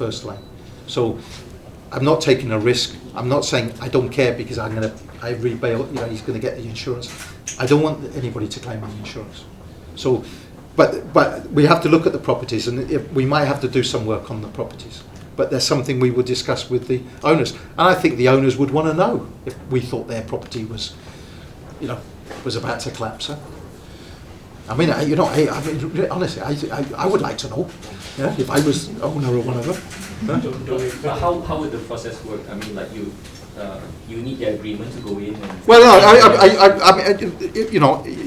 first line. So I'm not taking a risk. I'm not saying I don't care because I rebail, he's going to get the insurance. I don't want anybody to claim on the insurance. So, but we have to look at the properties, and we might have to do some work on the properties. But there's something we would discuss with the owners, and I think the owners would want to know if we thought their property was about to collapse. Huh? I mean, honestly, I would like to know, if I was owner or whatever. But how would the process work? I mean, like you need the agreement to go in. Well, no,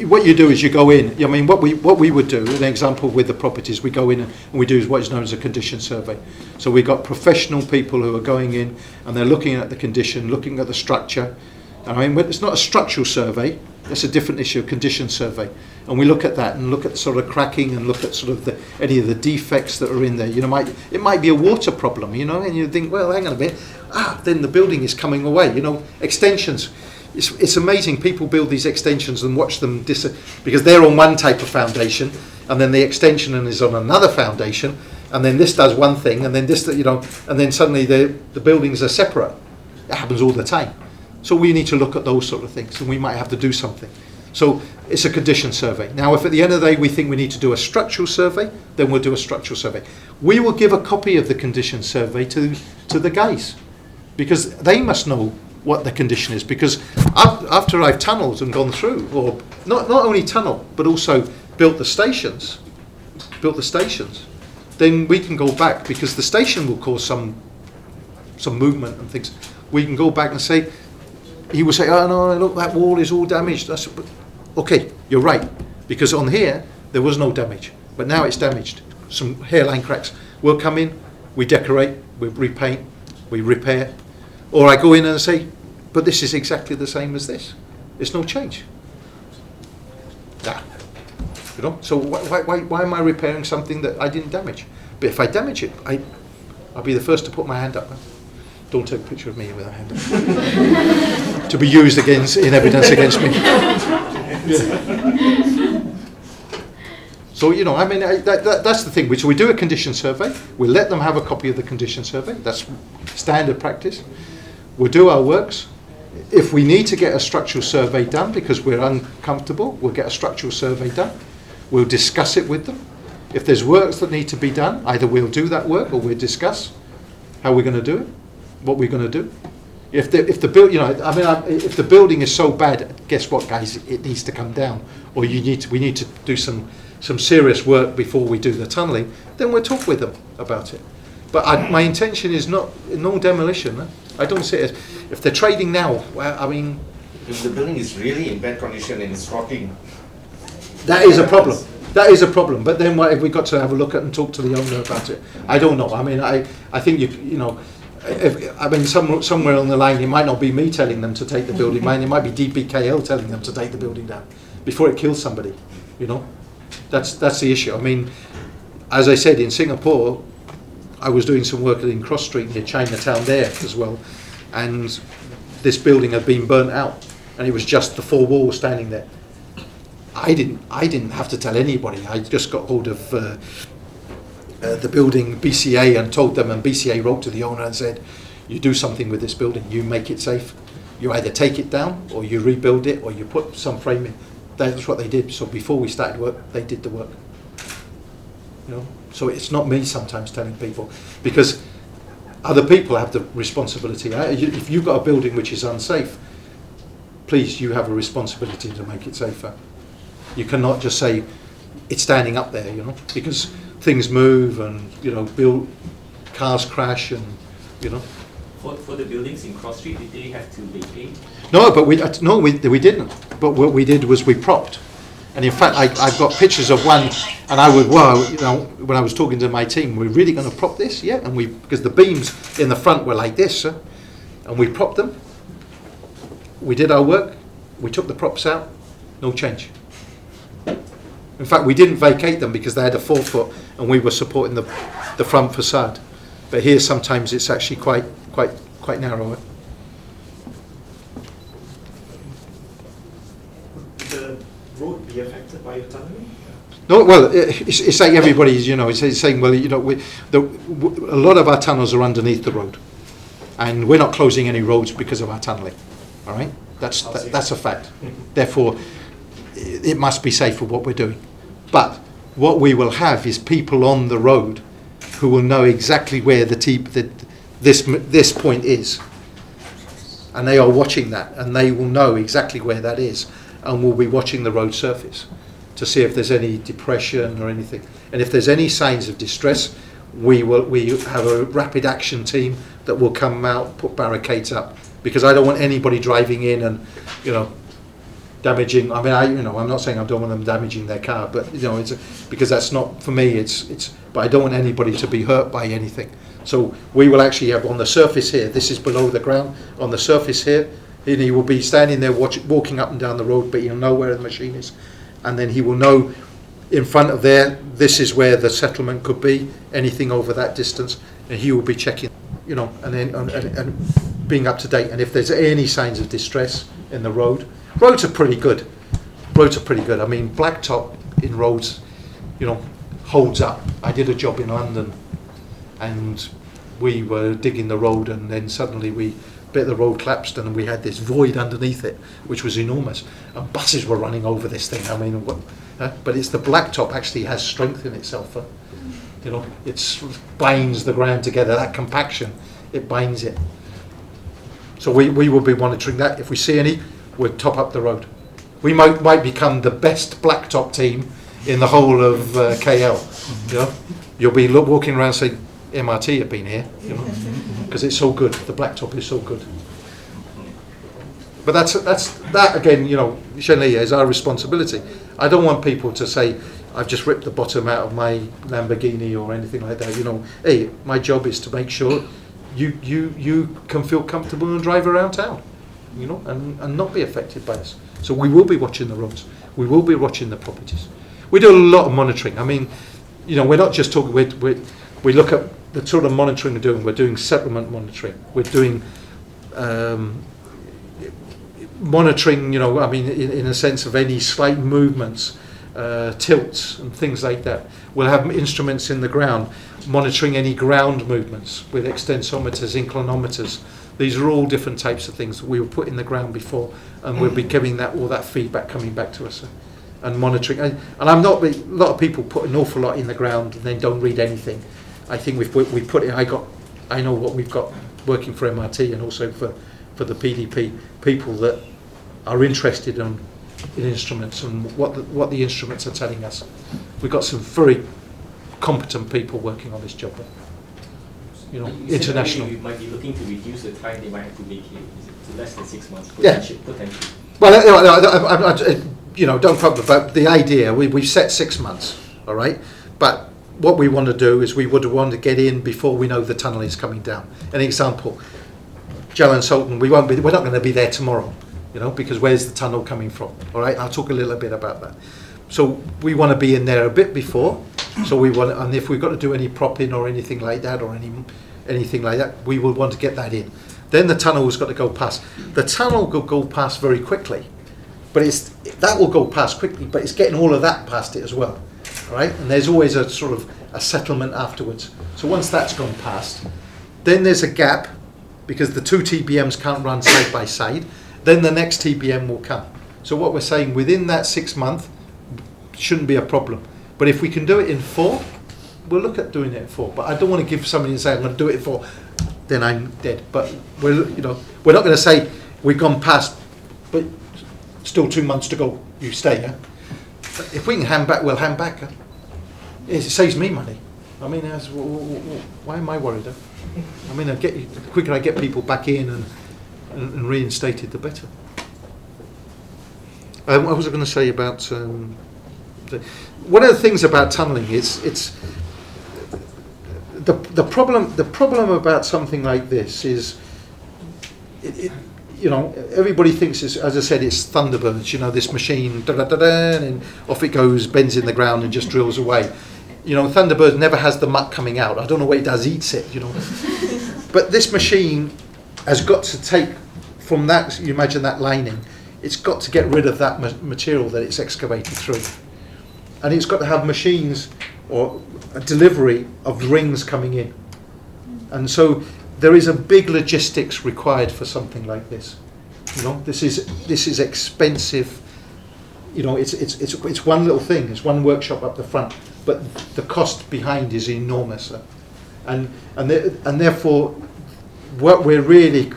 what you do is you go in. I mean, what we would do, an example with the properties, we go in and we do what is known as a condition survey. So we've got professional people who are going in and they're looking at the condition, looking at the structure. I mean, it's not a structural survey. That's a different issue, a condition survey. And we look at that and look at sort of cracking and look at sort of any of the defects that are in there. It might be a water problem, and you think, well, hang on a bit. Then the building is coming away. Extensions. It's amazing. People build these extensions and watch them because they're on one type of foundation, and then the extension is on another foundation, and then this does one thing, and then this, and then suddenly the buildings are separate. It happens all the time. So we need to look at those sort of things, and we might have to do something. So it's a condition survey. Now, if at the end of the day we think we need to do a structural survey, then we'll do a structural survey. We will give a copy of the condition survey to the guys, because they must know what the condition is. Because after I've tunnelled and gone through, or not only tunnel, but also built the stations, then we can go back, because the station will cause some movement and things. We can go back and say, he will say, oh no, look, that wall is all damaged. Okay, you're right, because on here there was no damage, but now it's damaged. Some hairline cracks. We'll come in, we decorate, we repaint, we repair. Or I go in and say, but this is exactly the same as this. There's no change. So why am I repairing something that I didn't damage? But if I damage it, I'll be the first to put my hand up. Don't take a picture of me with a hand up. To be used in evidence against me. So, that's the thing. So we do a condition survey. We let them have a copy of the condition survey. That's standard practice. We'll do our works. If we need to get a structural survey done because we're uncomfortable, we'll get a structural survey done. We'll discuss it with them. If there's works that need to be done, either we'll do that work or we'll discuss how we're going to do it, what we're going to do. If the building is so bad, guess what, guys? It needs to come down, or we need to do some serious work before we do the tunnelling. Then we'll talk with them about it. But my intention is no demolition. Huh? I don't see it. If they're trading now, well, I mean, if the building is really in bad condition and it's rotting, that is a problem. That is a problem. But then what have we got to have a look at and talk to the owner about it? I don't know. I mean, I think somewhere on the line, it might not be me telling them to take the building down. It might be DPKL telling them to take the building down before it kills somebody. That's the issue. I mean, as I said, in Singapore, I was doing some work in Cross Street near Chinatown there as well, and this building had been burnt out, and it was just the four walls standing there. I didn't have to tell anybody. I just got hold of the building BCA and told them, and BCA wrote to the owner and said, you do something with this building, you make it safe. You either take it down or you rebuild it or you put some frame in. That's what they did. So before we started work, they did the work. So it's not me sometimes telling people, because other people have the responsibility. If you've got a building which is unsafe, please, you have a responsibility to make it safer. You cannot just say it's standing up there, because things move and cars crash and For the buildings in Cross Street, did they have to vacate? No, but we didn't. But what we did was we propped. And in fact, I've got pictures of one, and I would, when I was talking to my team, we're really going to prop this, yeah? And because the beams in the front were like this, and we propped them. We did our work. We took the props out. No change. In fact, we didn't vacate them because they had a 4 foot, and we were supporting the front facade. But here, sometimes it's actually quite narrow. The road be affected by tunneling? No, well, it's like everybody's, you know, it's saying, well, you know, a lot of our tunnels are underneath the road, and we're not closing any roads because of our tunnelling. All right, that's a fact. Therefore, it must be safe for what we're doing. But what we will have is people on the road who will know exactly where this point is, and they are watching that, and they will know exactly where that is, and will be watching the road surface to see if there's any depression or anything. And if there's any signs of distress, we have a rapid action team that will come out, put barricades up, because I don't want anybody driving in and, you know, damaging. I mean, I'm not saying I don't want them damaging their car, but you know, because that's not for me. But I don't want anybody to be hurt by anything. So we will actually have on the surface here. This is below the ground. On the surface here, and he will be standing there walking up and down the road, but he'll know where the machine is, and then he will know in front of there. This is where the settlement could be. Anything over that distance, and he will be checking, you know, and then and being up to date. And if there's any signs of distress in the road. Roads are pretty good. I mean, blacktop in roads, you know, holds up. I did a job in London, and we were digging the road, and then suddenly bit of the road collapsed, and we had this void underneath it, which was enormous. And buses were running over this thing. I mean, but it's the blacktop actually has strength in itself. You know, it binds the ground together. That compaction, it binds it. So we will be monitoring that. If we see any, we'll top up the road. We might become the best blacktop team in the whole of KL. You know, you'll be walking around saying MRT have been here, you know, because it's so good. The blacktop is so good. But that again, you know, Shenli, is our responsibility. I don't want people to say I've just ripped the bottom out of my Lamborghini or anything like that. You know, hey, my job is to make sure you can feel comfortable and drive around town. You know, and not be affected by us. So we will be watching the roads. We will be watching the properties. We do a lot of monitoring. I mean, you know, we're not just talking. We look at the sort of monitoring we're doing. We're doing settlement monitoring. We're doing monitoring. You know, I mean, in a sense of any slight movements, tilts and things like that. We'll have instruments in the ground monitoring any ground movements with extensometers, inclinometers. These are all different types of things that we will put in the ground before, and we'll be giving all that feedback coming back to us and monitoring. And I'm not. A lot of people put an awful lot in the ground and then don't read anything. I think we put it. I know what we've got working for MRT and also for the PDP, people that are interested in instruments and what the instruments are telling us. We've got some very competent people working on this job. You know, you international. You might be looking to reduce the time they might have to vacate to less than 6 months. Potentially. Well, you know, don't problem. But the idea, we've set 6 months, all right. But what we want to do is we would want to get in before we know the tunnel is coming down. An example, Jalan Sultan. We're not going to be there tomorrow, you know, because where's the tunnel coming from? All right. I'll talk a little bit about that. So we want to be in there a bit before. So we want, and if we've got to do any propping or anything like that, or anything like that, we will want to get that in. Then the tunnel has got to go past. The tunnel will go past very quickly, but that will go past quickly. But it's getting all of that past it as well, right? And there's always a sort of a settlement afterwards. So once that's gone past, then there's a gap because the two TBMs can't run side by side. Then the next TBM will come. So what we're saying, within that 6 month, shouldn't be a problem. But if we can do it in 4, we'll look at doing it in 4. But I don't want to give somebody and say I'm going to do it in 4, then I'm dead. But we're not going to say we've gone past, but still 2 months to go. You stay. Yeah? But if we can hand back, we'll hand back. Huh? It saves me money. I mean, why am I worried? Huh? I mean, the quicker I get people back in and reinstated, the better. What was I going to say about? One of the things about tunnelling is it's the problem about something like this is you know, everybody thinks it's, as I said, it's Thunderbirds, you know, this machine and off it goes, bends in the ground and just drills away. You know, Thunderbird never has the muck coming out. I don't know what it does, eats it, you know. But this machine has got to take from that, you imagine that lining, it's got to get rid of that material that it's excavated through. and it's got to have machines or a delivery of rings coming in. And so there is a big logistics required for something like this. You know, this is expensive. You know, it's one little thing. It's one workshop up the front, but the cost behind is enormous. And therefore, what we're really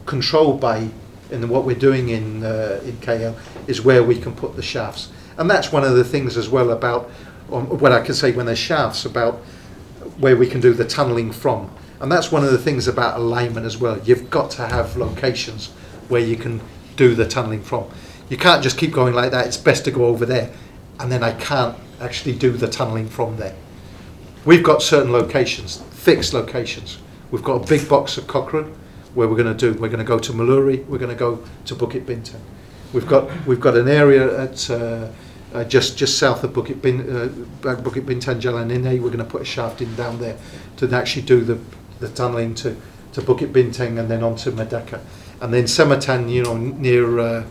controlled by in what we're doing in KL is where we can put the shafts. And that's one of the things as well about what I can say when there's shafts, about where we can do the tunnelling from. And that's one of the things about alignment as well. You've got to have locations where you can do the tunnelling from. You can't just keep going like that. It's best to go over there, and then I can't actually do the tunnelling from there. We've got certain locations, fixed locations. We've got a big box at Cochrane where we're going to go to Maluri, we're going to go to Bukit Bintang. We've got an area at just south of Bukit Bintang Jalan Nene. We're going to put a shaft in down there to actually do the tunnelling to Bukit Bintang and then on to Madaka. And then Sematan, you know, near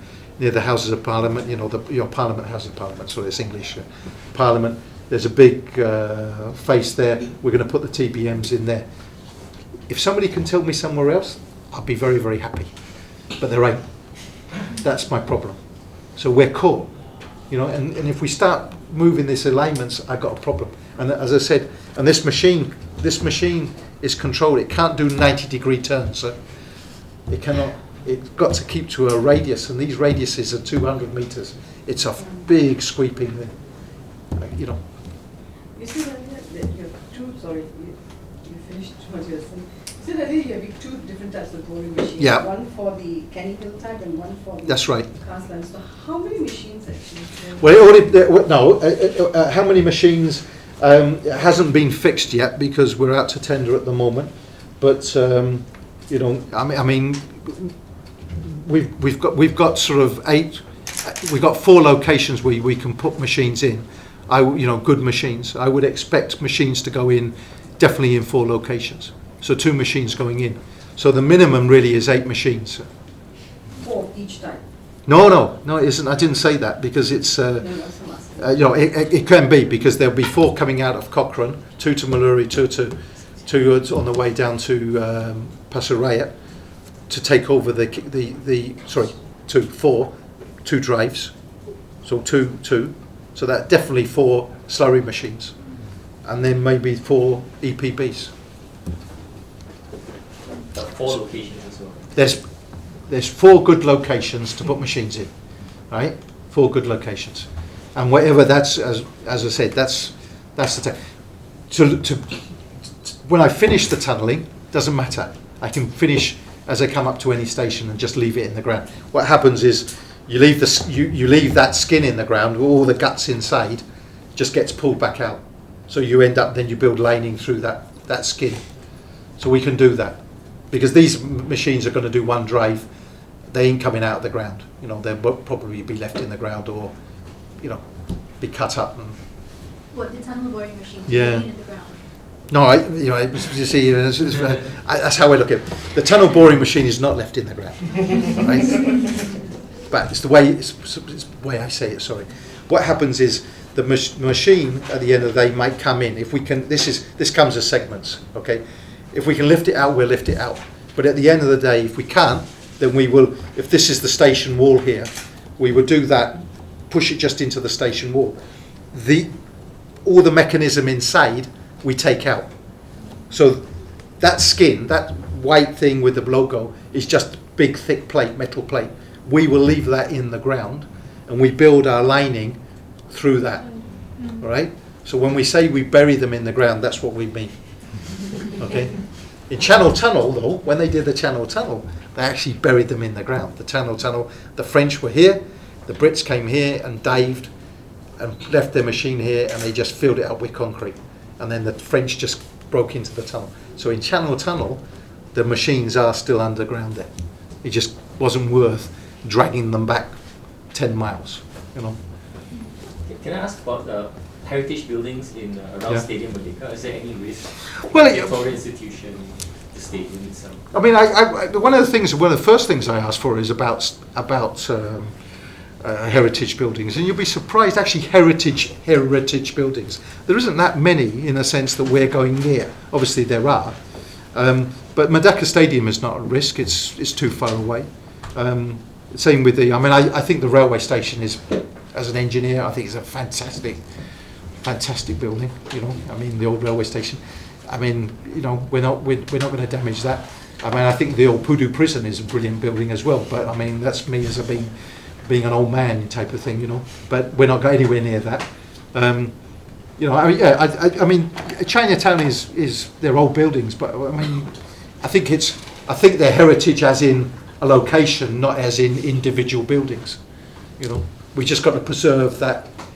the Houses of Parliament, you know, your Parliament, House of Parliament, sorry, it's English, Parliament. There's a big face there. We're going to put the TBMs in there. If somebody can tell me somewhere else, I'll be very, very happy. But there ain't. That's my problem. So we're caught, you know, and if we start moving these alignments, I've got a problem. And as I said, and this machine is controlled. It can't do 90-degree turns. So it cannot. It's got to keep to a radius, and these radiuses are 200 meters. It's a big sweeping thing, you know. You said earlier that you have two. Sorry, you finished what you were saying. You said earlier you have two different types of boring machines. Yeah. One for the Kenny Hill type and one for the. That's right. Cast line. So how many machines actually? Well, how many machines? It hasn't been fixed yet because we're out to tender at the moment. But you know, I mean, we've got sort of 8. We've got 4 locations where we can put machines in. You know, good machines. I would expect machines to go in, definitely in 4 locations. So 2 machines going in. So the minimum really is 8 machines. 4 each type. No, it isn't. I didn't say that because it's. You know, it can be because there'll be 4 coming out of Cochrane, 2 to Maluri, 2 on the way down to Pasaraya to take over the 4 2 drives, so 2. So that definitely 4 slurry machines, and then maybe 4 EPBs. 4 locations as well. There's 4 good locations to put machines in, right? 4 good locations. And whatever that's, as I said, that's the when I finish the tunnelling, doesn't matter. I can finish as I come up to any station and just leave it in the ground. What happens is you leave you leave that skin in the ground, all the guts inside just gets pulled back out. So you end up, then you build lining through that skin. So we can do that because these machines are going to do 1 drive. They ain't coming out of the ground. You know, they'll probably be left in the ground or, you know, be cut up. And what, the tunnel boring machine? Yeah. In the ground? No, you see, that's how I look at it. The tunnel boring machine is not left in the ground, right? But it's the way I say it. Sorry. What happens is the machine at the end of the day might come in. If we can, this comes as segments. Okay, if we can lift it out, we'll lift it out. But at the end of the day, if we can't, then we will. If this is the station wall here, we will do that. Push it just into the station wall. All the mechanism inside we take out. So that skin, that white thing with the logo, is just big thick plate, metal plate. We will leave that in the ground and we build our lining through that. All right? So when we say we bury them in the ground, that's what we mean. Okay? In Channel Tunnel, though, when they did the Channel Tunnel, they actually buried them in the ground. The Channel Tunnel, the French were here, the Brits came here and dived and left their machine here and they just filled it up with concrete. And then the French just broke into the tunnel. So in Channel Tunnel, the machines are still underground there. It just wasn't worth dragging them back 10 miles, you know. Can I ask about the heritage buildings in around Stadium Merdeka? Is there any risk? Well, Victoria Institution, the stadium itself. I mean, one of the first things I asked for is about heritage buildings, and you'll be surprised. Actually, heritage buildings. There isn't that many in a sense that we're going near. Obviously, there are, but Madaka Stadium is not at risk. It's too far away. Same with the. I mean, I think the railway station is, as an engineer, I think it's a fantastic building. You know, I mean, the old railway station. I mean, you know, we're not going to damage that. I mean, I think the old Pudu prison is a brilliant building as well. But I mean, that's me as being an old man type of thing, you know. But we're not going anywhere near that. You know, I mean, yeah, I mean, Chinatown is their old buildings, but I mean, I think they're heritage as in a location, not as in individual buildings. You know, we just got to preserve that